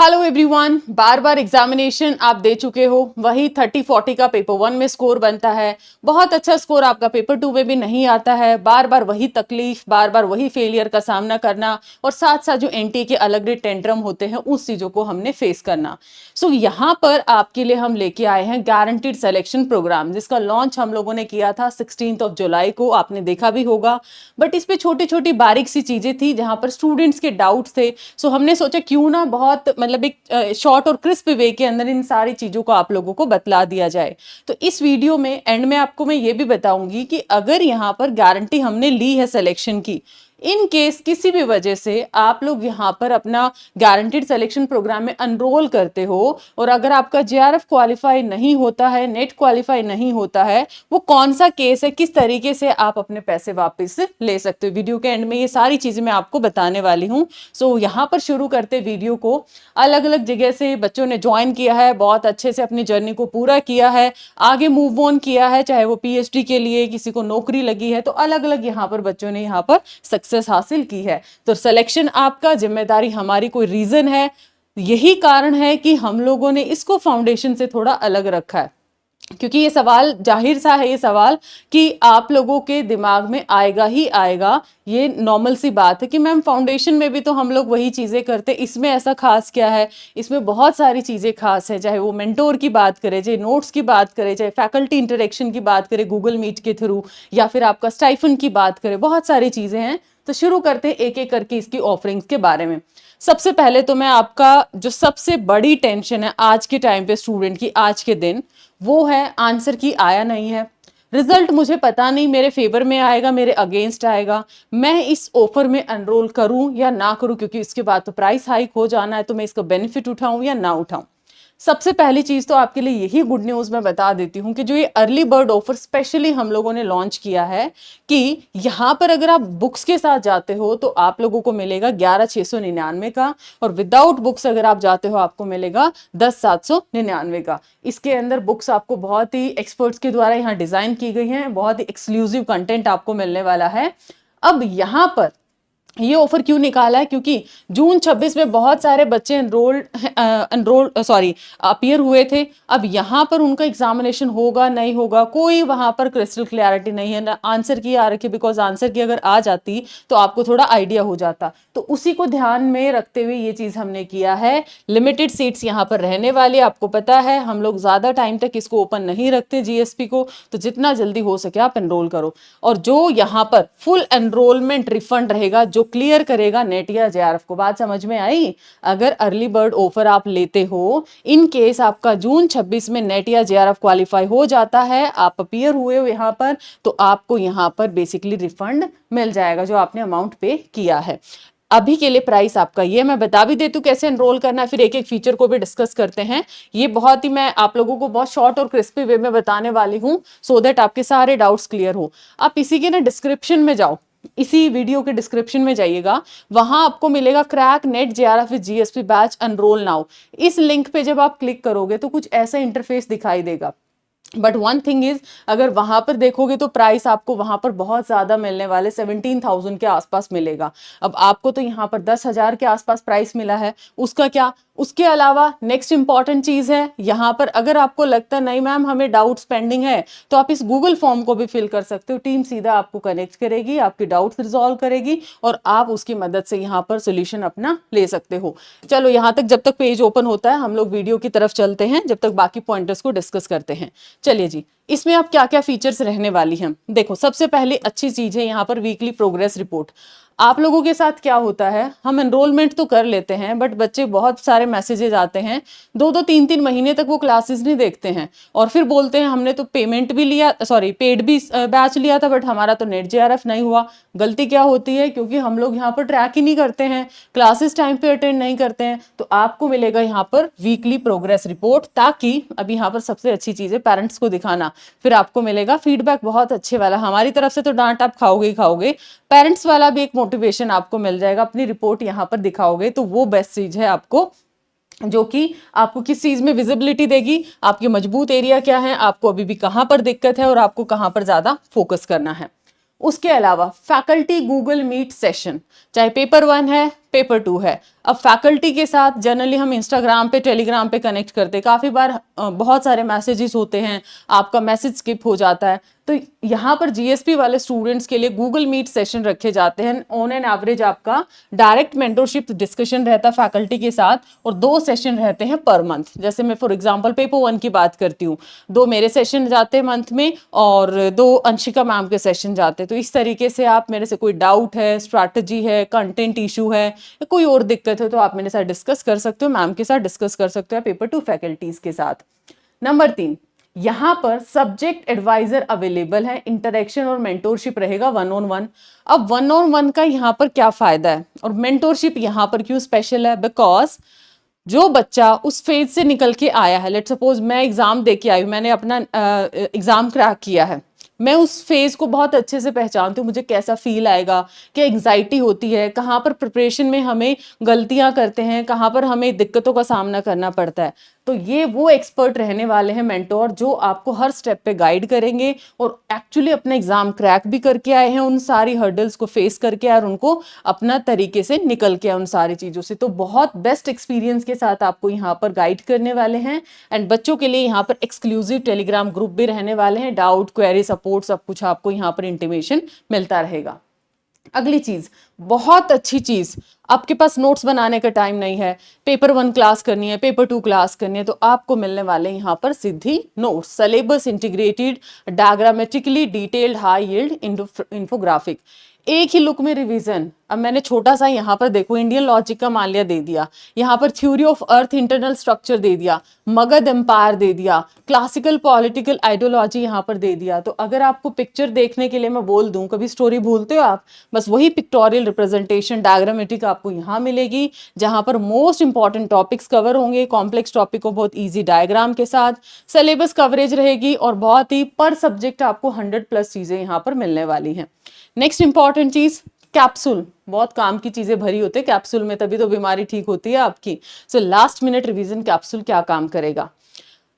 Hello everyone, बार बार examination आप दे चुके हो, वही 30-40 का पेपर 1 में स्कोर बनता है। बहुत अच्छा स्कोर आपका पेपर 2 में भी नहीं आता है। बार बार वही तकलीफ, बार बार वही फेलियर का सामना करना और साथ साथ जो एनटीए के अलग ग्रेड टेंट्रम होते हैं उस चीजों को हमने फेस करना। सो यहाँ पर आपके लिए हम लेके आए हैं गारंटीड सिलेक्शन प्रोग्राम, जिसका लॉन्च हम लोगों ने किया था 16 जुलाई को, आपने देखा भी होगा। बट इस पे छोटी छोटी बारीक सी चीजें थी जहां पर स्टूडेंट्स के डाउट थे। सो हमने सोचा क्यों ना बहुत मतलब एक शॉर्ट और क्रिस्प वे के अंदर इन सारी चीजों को आप लोगों को बतला दिया जाए। तो इस वीडियो में एंड में आपको मैं ये भी बताऊंगी कि अगर यहाँ पर गारंटी हमने ली है सिलेक्शन की, इन केस किसी भी वजह से आप लोग यहाँ पर अपना गारंटीड सिलेक्शन प्रोग्राम में अनरोल करते हो और अगर आपका जेआरएफ क्वालिफाई नहीं होता है, नेट क्वालिफाई नहीं होता है, वो कौन सा केस है, किस तरीके से आप अपने पैसे वापस ले सकते हो। वीडियो के एंड में ये सारी चीजें मैं आपको बताने वाली हूँ। सो यहाँ पर शुरू करते वीडियो को। अलग अलग जगह से बच्चों ने ज्वाइन किया है, बहुत अच्छे से अपनी जर्नी को पूरा किया है, आगे मूव ऑन किया है, चाहे वो पीएचडी के लिए, किसी को नौकरी लगी है, तो अलग अलग यहाँ पर बच्चों ने यहाँ पर सक्सेस हासिल की है। तो सिलेक्शन आपका, जिम्मेदारी हमारी, कोई रीजन है, यही कारण है कि हम लोगों ने इसको फाउंडेशन से थोड़ा अलग रखा है। क्योंकि ये सवाल जाहिर सा है, ये सवाल कि आप लोगों के दिमाग में आएगा ही आएगा। ये नॉर्मल सी बात है कि मैम फाउंडेशन में भी तो हम लोग वही चीजें करते, इसमें ऐसा खास क्या है। इसमें बहुत सारी चीजें खास है, चाहे वो मेंटोर की बात करें, चाहे नोट्स की बात करें, चाहे फैकल्टी इंटरेक्शन की बात करें गूगल मीट के थ्रू, या फिर आपका स्टाइफन की बात करें, बहुत सारी चीजें हैं। तो शुरू करते हैं एक एक करके इसकी ऑफरिंग्स के बारे में। सबसे पहले तो मैं आपका जो सबसे बड़ी टेंशन है आज के टाइम पे स्टूडेंट की, आज के दिन, वो है आंसर की आया नहीं है। रिजल्ट मुझे पता नहीं मेरे फेवर में आएगा, मेरे अगेंस्ट आएगा, मैं इस ऑफर में एनरोल करूं या ना करूं, क्योंकि इसके बाद तो प्राइस हाइक हो जाना है, तो मैं इसका बेनिफिट उठाऊं या ना उठाऊं। सबसे पहली चीज तो आपके लिए यही गुड न्यूज मैं बता देती हूं कि जो ये अर्ली बर्ड ऑफर स्पेशली हम लोगों ने लॉन्च किया है, कि यहां पर अगर आप बुक्स के साथ जाते हो तो आप लोगों को मिलेगा 11,699 का, और विदाउट बुक्स अगर आप जाते हो आपको मिलेगा 10,799 का। इसके अंदर बुक्स आपको बहुत ही एक्सपर्ट्स के द्वारा यहाँ डिजाइन की गई हैं, बहुत ही एक्सक्लूसिव कंटेंट आपको मिलने वाला है। अब यहां पर ये ऑफर क्यों निकाला है, क्योंकि जून 26 में बहुत सारे बच्चे अपीयर हुए थे। अब यहाँ पर उनका एग्जामिनेशन होगा नहीं होगा, कोई वहां पर क्रिस्टल क्लैरिटी नहीं है ना। आंसर की आ रखी, बिकॉज आंसर की अगर आ जाती तो आपको थोड़ा आइडिया हो जाता। तो उसी को ध्यान में रखते हुए ये चीज हमने किया है। लिमिटेड सीट्स यहाँ पर रहने वाली, आपको पता है हम लोग ज्यादा टाइम तक इसको ओपन नहीं रखते जीएसपी को, तो जितना जल्दी हो सके आप एनरोल करो। और जो यहाँ पर फुल एनरोलमेंट रिफंड रहेगा, जो क्लियर करेगा नेट या जेआरएफ को। बात समझ में आई? अगर अर्ली बर्ड ऑफर आप लेते हो, इन केस आपका जून 26 में नेट या जेआरएफ क्वालिफाई हो जाता है, आप अपीयर हुए हो यहाँ पर, तो आपको यहाँ पर बेसिकली रिफंड मिल जाएगा जो आपने अमाउंट पे किया है। अभी के लिए प्राइस आपका ये, मैं बता भी देती हूँ कैसे एनरोल करना है, फिर एक एक फीचर को भी डिस्कस करते हैं। ये बहुत ही मैं आप लोगों को बहुत शॉर्ट और क्रिस्पी वे में बताने वाली हूँ, सो दैट आपके सारे डाउट्स क्लियर हो। आप इसी के ना डिस्क्रिप्शन में जाओ, इसी वीडियो के डिस्क्रिप्शन में जाइएगा, वहां आपको मिलेगा crack NET JRF with GSP batch enrol now. इस लिंक पे जब आप क्लिक करोगे तो कुछ ऐसा इंटरफेस दिखाई देगा। बट वन थिंग इज, अगर वहां पर देखोगे तो प्राइस आपको वहां पर बहुत ज्यादा मिलने वाले, 17,000 के आसपास मिलेगा। अब आपको तो यहाँ पर 10,000 के आसपास प्राइस मिला है, उसका क्या। उसके अलावा नेक्स्ट इंपॉर्टेंट चीज है, यहाँ पर अगर आपको लगता है नहीं मैम हमें डाउट्स पेंडिंग है, तो आप इस गूगल फॉर्म को भी फिल कर सकते हो। टीम सीधा आपको कनेक्ट करेगी, आपके डाउट्स रिजॉल्व करेगी और आप उसकी मदद से यहाँ पर सोल्यूशन अपना ले सकते हो। चलो यहाँ तक, जब तक पेज ओपन होता है हम लोग वीडियो की तरफ चलते हैं, जब तक बाकी पॉइंटर्स को डिस्कस करते हैं। चलिए जी, इसमें आप क्या क्या फीचर्स रहने वाली हैं। देखो, सबसे पहले अच्छी चीज है यहाँ पर वीकली प्रोग्रेस रिपोर्ट। आप लोगों के साथ क्या होता है, हम एनरोलमेंट तो कर लेते हैं, बट बच्चे बहुत सारे मैसेजेस आते हैं, 2-2 3-3 महीने तक वो क्लासेस नहीं देखते हैं, और फिर बोलते हैं हमने तो पेमेंट भी लिया, सॉरी पेड भी बैच लिया था, बट हमारा तो नेट जेआरएफ नहीं हुआ। गलती क्या होती है, क्योंकि हम लोग यहाँ पर ट्रैक ही नहीं करते हैं, क्लासेस टाइम पे अटेंड नहीं करते हैं। तो आपको मिलेगा यहाँ पर वीकली प्रोग्रेस रिपोर्ट, ताकि अभी यहाँ पर सबसे अच्छी चीज है पेरेंट्स को दिखाना, फिर आपको मिलेगा फीडबैक बहुत अच्छे वाला। हमारी तरफ से तो डांट आप खाओगे ही खाओगे, पेरेंट्स वाला भी एक मोटिवेशन आपको मिल जाएगा, अपनी रिपोर्ट यहाँ पर दिखाओगे तो वो बेस्ट चीज है आपको, जो कि आपको किस चीज में विजिबिलिटी देगी, आपके मजबूत एरिया क्या है, आपको अभी भी कहां पर दिक्कत है और आपको कहां पर ज्यादा फोकस करना है। उसके अलावा फैकल्टी गूगल मीट सेशन, चाहे पेपर 1 है, पेपर 2 है। अब फैकल्टी के साथ जनरली हम इंस्टाग्राम पे, टेलीग्राम पे कनेक्ट करते हैं, काफ़ी बार बहुत सारे मैसेजेस होते हैं, आपका मैसेज स्किप हो जाता है, तो यहाँ पर जीएसपी वाले स्टूडेंट्स के लिए गूगल मीट सेशन रखे जाते हैं। ऑन एन एवरेज आपका डायरेक्ट मेंटरशिप डिस्कशन रहता है फैकल्टी के साथ, और 2 सेशन रहते हैं पर मंथ। जैसे मैं फॉर एग्जांपल पेपर 1 की बात करती हूँ, 2 मेरे सेशन जाते हैं मंथ में और 2 अंशिका मैम के सेशन जाते हैं। तो इस तरीके से आप मेरे से कोई डाउट है, स्ट्रैटेजी है, कंटेंट इशू है या कोई और दिक्कत है तो आप मेरे साथ डिस्कस कर सकते हो, मैम के साथ डिस्कस कर सकते हो पेपर 2 फैकल्टीज के साथ। नंबर 3, यहाँ पर सब्जेक्ट एडवाइजर अवेलेबल है, इंटरेक्शन और मेंटोरशिप रहेगा 1-on-1। अब 1-on-1 का यहाँ पर क्या फायदा है और मेंटोरशिप यहाँ पर क्यों स्पेशल है? बिकॉज जो बच्चा उस फेज से निकल के आया है, लेट सपोज मैं एग्जाम दे के आई हूँ, मैंने अपना एग्जाम क्रैक किया है, मैं उस फेज को बहुत अच्छे से पहचानती हूँ, मुझे कैसा फील आएगा, क्या एंग्जाइटी होती है, कहाँ पर प्रिपरेशन में हमें गलतियां करते हैं, कहाँ पर हमें दिक्कतों का सामना करना पड़ता है। तो ये वो एक्सपर्ट रहने वाले हैं मेंटोर, जो आपको हर स्टेप पे गाइड करेंगे और एक्चुअली अपना एग्जाम क्रैक भी करके आए हैं, उन सारी हर्डल्स को फेस करके आए और उनको अपना तरीके से निकल के आए उन सारी चीज़ों से। तो बहुत बेस्ट एक्सपीरियंस के साथ आपको यहाँ पर गाइड करने वाले हैं। एंड बच्चों के लिए यहाँ पर एक्सक्लूसिव टेलीग्राम ग्रुप भी रहने वाले हैं, डाउट, क्वेरी, सपोर्ट सब कुछ आपको यहाँ पर इंटीमेशन मिलता रहेगा। अगली चीज, बहुत अच्छी चीज, आपके पास नोट्स बनाने का टाइम नहीं है, पेपर 1 क्लास करनी है, पेपर 2 क्लास करनी है, तो आपको मिलने वाले यहाँ पर Siddhi notes, syllabus integrated, diagrammatically detailed, high yield infographic, एक ही लुक में रिवीजन। अब मैंने छोटा सा यहाँ पर देखो इंडियन लॉजिक का मान लिया दे दिया, यहाँ पर theory of earth internal structure दे दिया, मगध एम्पायर दे दिया, क्लासिकल पॉलिटिकल आइडियोलॉजी यहाँ पर दे दिया। तो अगर आपको पिक्चर देखने के लिए मैं बोल दूं, कभी स्टोरी भूलते हो आप, बस वही पिक्टोरियल रिप्रेजेंटेशन डायग्रामेटिक आपको यहाँ मिलेगी, जहां पर मोस्ट इंपॉर्टेंट टॉपिक्स कवर होंगे, कॉम्प्लेक्स टॉपिक को बहुत ईजी डायग्राम के साथ, सिलेबस कवरेज रहेगी और बहुत ही पर सब्जेक्ट आपको 100+ चीजें यहाँ पर मिलने वाली हैं। नेक्स्ट इंपॉर्टेंट चीज, कैप्सूल, बहुत काम की चीजें भरी होती है कैप्सूल में, तभी तो बीमारी ठीक होती है आपकी। So last minute revision capsule क्या काम करेगा?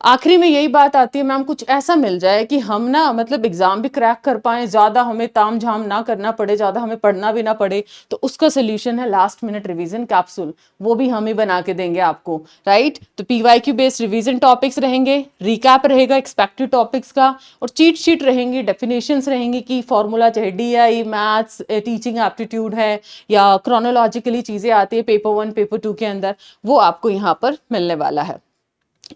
आखिरी में यही बात आती है, मैम कुछ ऐसा मिल जाए कि हम ना मतलब एग्जाम भी क्रैक कर पाए, ज्यादा हमें ताम झाम ना करना पड़े, ज्यादा हमें पढ़ना भी ना पड़े, तो उसका सोल्यूशन है लास्ट मिनट रिवीजन कैप्सूल, वो भी हम ही बना के देंगे आपको, राइट? तो पीवाईक्यू बेस्ड रिवीजन टॉपिक्स रहेंगे, रिकैप रहेगा एक्सपेक्टेड टॉपिक्स का, और चीट शीट रहेंगी, डेफिनेशंस रहेंगी कि फॉर्मूला चाहे डीआई, मैथ्स, टीचिंग एप्टीट्यूड है या क्रोनोलॉजिकली चीजें आती है पेपर 1 पेपर 2 के अंदर, वो आपको यहाँ पर मिलने वाला है।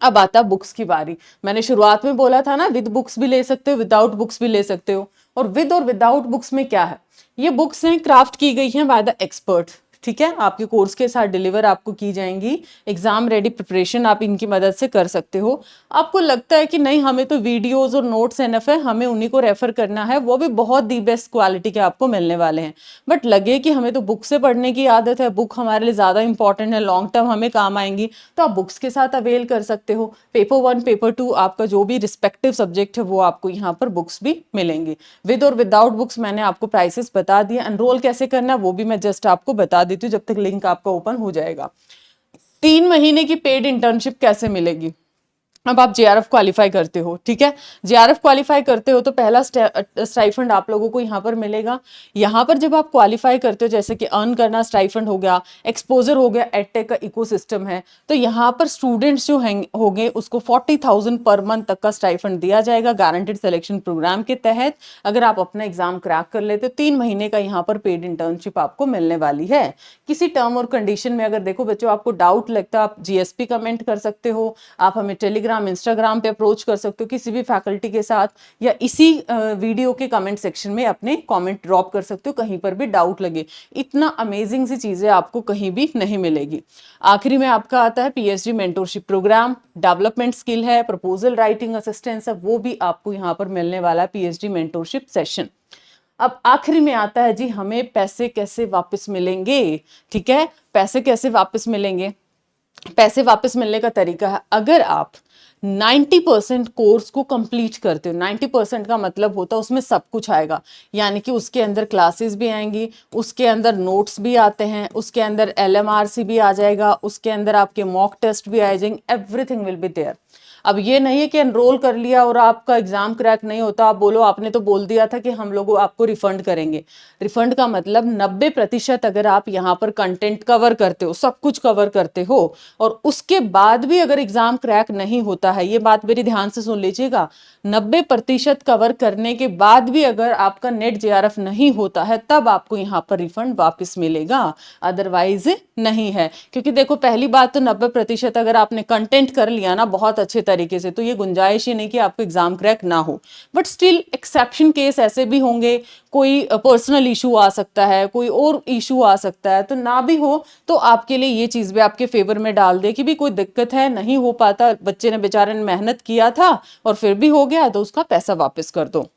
अब आता बुक्स की बारी। मैंने शुरुआत में बोला था ना, विद बुक्स भी ले सकते हो, विदाउट बुक्स भी ले सकते हो। और विद और विदाउट बुक्स में क्या है, ये बुक्स हैं क्राफ्ट की गई हैं बाय द एक्सपर्ट, ठीक है, आपके कोर्स के साथ डिलीवर आपको की जाएंगी, एग्जाम रेडी प्रिपरेशन आप इनकी मदद से कर सकते हो। आपको लगता है कि नहीं हमें तो वीडियोस और नोट्स एनफ है, हमें उन्हीं को रेफर करना है, वो भी बहुत दी बेस्ट क्वालिटी के आपको मिलने वाले हैं, बट लगे कि हमें तो बुक से पढ़ने की आदत है, बुक हमारे लिए ज्यादा इंपॉर्टेंट है, लॉन्ग टर्म हमें काम आएंगी, तो आप बुक्स के साथ अवेल कर सकते हो। पेपर 1 पेपर 2 आपका जो भी रिस्पेक्टिव सब्जेक्ट है वो आपको यहाँ पर बुक्स भी मिलेंगे। विद और विदाउट बुक्स मैंने आपको प्राइसेस बता दिए, एनरोल कैसे करना वो भी मैं जस्ट आपको बता देती हूँ जब तक लिंक आपका ओपन हो जाएगा। 3 महीने की पेड इंटर्नशिप कैसे मिलेगी? अब आप जेआरएफ क्वालिफाई करते हो, ठीक है, जेआरएफ क्वालिफाई करते हो तो पहला स्टाइफंड आप लोगों को यहाँ पर मिलेगा। यहाँ पर जब आप क्वालिफाई करते हो, जैसे कि अर्न करना स्टाइफंड हो गया, एक्सपोजर हो गया, एडटेक का इकोसिस्टम है, तो यहाँ पर स्टूडेंट्स जो होंगे उसको 40,000 पर मंथ तक का स्टाइफंड दिया जाएगा गारंटेड सिलेक्शन प्रोग्राम के तहत। अगर आप अपना एग्जाम क्रैक कर लेते हो 3 महीने का यहाँ पर पेड इंटर्नशिप आपको मिलने वाली है। किसी टर्म और कंडीशन में अगर देखो बच्चों आपको डाउट लगता है, आप जीएसपी कमेंट कर सकते हो, आप हमें टेलीग्राम इंस्टाग्राम पे अप्रोच कर सकते हो किसी भी फैकल्टी के साथ, या इसी वीडियो के कमेंट सेक्शन में अपने कमेंट ड्रॉप कर सकते हो कहीं पर भी डाउट लगे। इतना अमेजिंग सी चीजें आपको कहीं भी नहीं मिलेगी। आखिरी में आपका आता है PhD mentorship programme, development skill है, प्रपोजल राइटिंग असिस्टेंस है, वो भी आपको यहाँ पर मिलने वाला है पीएचडी मेंटरशिप सेशन। अब आखिरी में आता है जी हमें पैसे कैसे वापस मिलेंगे, ठीक है, पैसे कैसे वापस मिलेंगे? पैसे वापस मिलने का तरीका है, अगर आप 90% कोर्स को कंप्लीट करते हो, 90% का मतलब होता है उसमें सब कुछ आएगा, यानी कि उसके अंदर क्लासेस भी आएंगी, उसके अंदर नोट्स भी आते हैं, उसके अंदर एलएमआरसी भी आ जाएगा, उसके अंदर आपके मॉक टेस्ट भी आ जाएंगे, एवरीथिंग विल बी देयर। अब ये नहीं है कि एनरोल कर लिया और आपका एग्जाम क्रैक नहीं होता, आप बोलो आपने तो बोल दिया था कि हम लोग आपको रिफंड करेंगे। रिफंड का मतलब 90% अगर आप यहाँ पर कंटेंट कवर करते हो, सब कुछ कवर करते हो, और उसके बाद भी अगर एग्जाम क्रैक नहीं होता है, ये बात मेरी ध्यान से सुन लीजिएगा, 90% कवर करने के बाद भी अगर आपका नेट जेआरएफ नहीं होता है तब आपको यहाँ पर रिफंड वापस मिलेगा, अदरवाइज नहीं है। क्योंकि देखो पहली बात तो 90% अगर आपने कंटेंट कर लिया ना बहुत अच्छे तरीके से, तो ये गुंजाइश ही नहीं कि आपको एग्जाम क्रैक ना हो। बट स्टिल एक्सेप्शन केस ऐसे भी होंगे, कोई पर्सनल इशू आ सकता है, कोई और इशू आ सकता है, तो ना भी हो तो आपके लिए ये चीज भी आपके फेवर में डाल दे कि भी कोई दिक्कत है, नहीं हो पाता, बच्चे ने बेचारे ने मेहनत किया था और फिर भी हो गया, तो उसका पैसा वापस कर दो।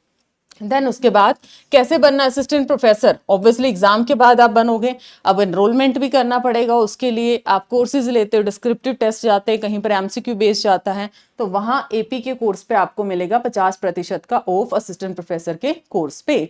देन उसके बाद कैसे बनना असिस्टेंट प्रोफेसर, ऑब्वियसली एग्जाम के बाद आप बनोगे। अब एनरोलमेंट भी करना पड़ेगा, उसके लिए आप कोर्सेज लेते हो, डिस्क्रिप्टिव टेस्ट जाते हैं, कहीं पर एमसीक्यू बेस्ड जाता है, तो वहां एपी के कोर्स पे आपको मिलेगा 50% का ऑफ असिस्टेंट प्रोफेसर के कोर्स पे।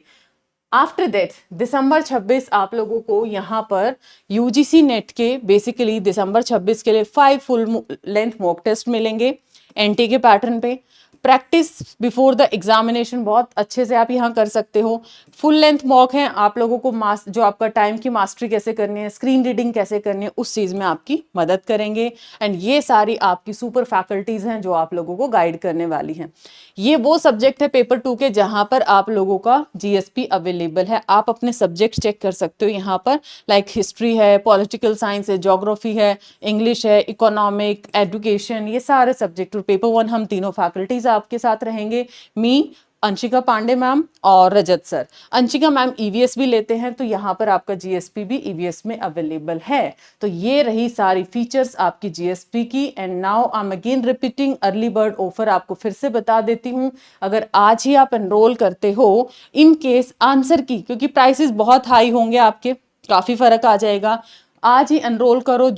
आफ्टर दैट दिसंबर 26 आप लोगों को यहाँ पर यूजीसी नेट के बेसिकली दिसंबर 26 के लिए 5 फुल लेंथ मॉक टेस्ट मिलेंगे एनटी के पैटर्न पे। प्रैक्टिस बिफोर द एग्जामिनेशन बहुत अच्छे से आप यहाँ कर सकते हो। फुल लेंथ मॉक है, आप लोगों को जो आपका टाइम की मास्टरी कैसे करनी है, स्क्रीन रीडिंग कैसे करनी है, उस चीज़ में आपकी मदद करेंगे। एंड ये सारी आपकी सुपर फैकल्टीज हैं जो आप लोगों को गाइड करने वाली हैं। ये वो सब्जेक्ट है पेपर 2 के जहाँ पर आप लोगों का जीएसपी अवेलेबल है। आप अपने सब्जेक्ट चेक कर सकते हो यहाँ पर, लाइक हिस्ट्री है, पॉलिटिकल साइंस है, ज्योग्राफी है, इंग्लिश है, इकोनॉमिक, एजुकेशन, ये सारे सब्जेक्ट। और पेपर 1 हम तीनों फैकल्टीज आपके साथ रहेंगे, मी, अंशिका पांडे मैम और रजत सर। अंशिका मैम ईवीएस भी लेते हैं, तो यहाँ पर आपका जीएसपी भी ईवीएस में अवेलेबल है। तो ये रही सारी फीचर्स आपकी जीएसपी की। And now I am again repeating early bird offer, आपको फिर से बता देती हूँ, अगर आज ही आप एनरोल करते हो, इन केस आंसर की, क्योंकि प्राइसेस बहुत हाई होंगे आपके, काफी फर्क आ जाएगा, आज ही एनरोल करो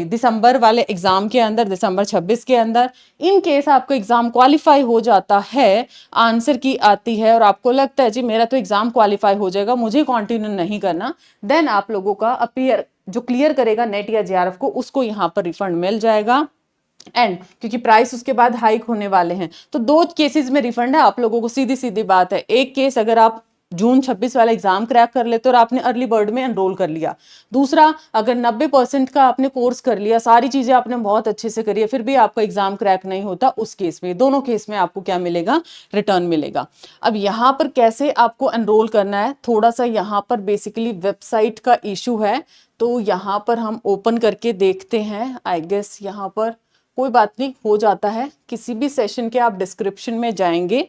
दिसंबर वाले एग्जाम के अंदर, दिसंबर 26 के अंदर। इन केस आपको एग्जाम क्वालिफाई हो जाता है, आंसर की आती है और आपको लगता है जी मेरा तो एग्जाम क्वालिफाई हो जाएगा, मुझे कंटिन्यू नहीं करना, देन आप लोगों का अपीयर जो क्लियर करेगा नेट या जेआरएफ को, उसको यहाँ पर रिफंड मिल जाएगा। एंड क्योंकि प्राइस उसके बाद हाइक होने वाले हैं, तो 2 केसेस में रिफंड है आप लोगों को। सीधी सीधी बात है, एक केस अगर आप जून 26 वाला एग्जाम क्रैक कर लेते हो और आपने अर्ली बर्ड में एनरोल कर लिया, दूसरा अगर 90% का आपने कोर्स कर लिया, सारी चीजें आपने बहुत अच्छे से करी है, फिर भी आपका एग्जाम क्रैक नहीं होता, उस केस में, दोनों केस में आपको क्या मिलेगा, रिटर्न मिलेगा। अब यहाँ पर कैसे आपको एनरोल करना है, थोड़ा सा यहाँ पर बेसिकली वेबसाइट का इशू है, तो यहाँ पर हम ओपन करके देखते हैं। आई गेस यहाँ पर कोई बात नहीं, हो जाता है। किसी भी सेशन के आप डिस्क्रिप्शन में जाएंगे,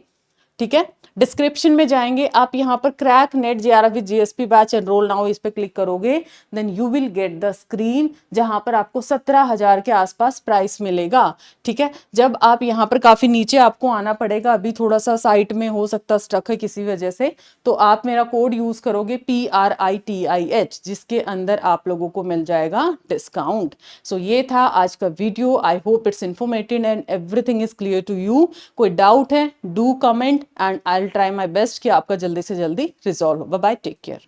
ठीक है, डिस्क्रिप्शन में जाएंगे आप, यहाँ पर crack NET JRF with GSP batch enrol now, इस पे क्लिक करोगे, then you will get the screen जहां पर आपको 17,000 के आसपास प्राइस मिलेगा। ठीक है, जब आप यहाँ पर काफी नीचे आपको आना पड़ेगा, अभी थोड़ा सा साइट में हो सकता स्टक है किसी वजह से, तो आप मेरा कोड यूज करोगे PRITIH, जिसके अंदर आप लोगों को मिल जाएगा डिस्काउंट। सो ये था आज का video, I hope it's informative and everything is clear to you. कोई डाउट है do comment and I will try my best कि आपका जल्दी से जल्दी रिजॉल्व हो। Bye bye, take care.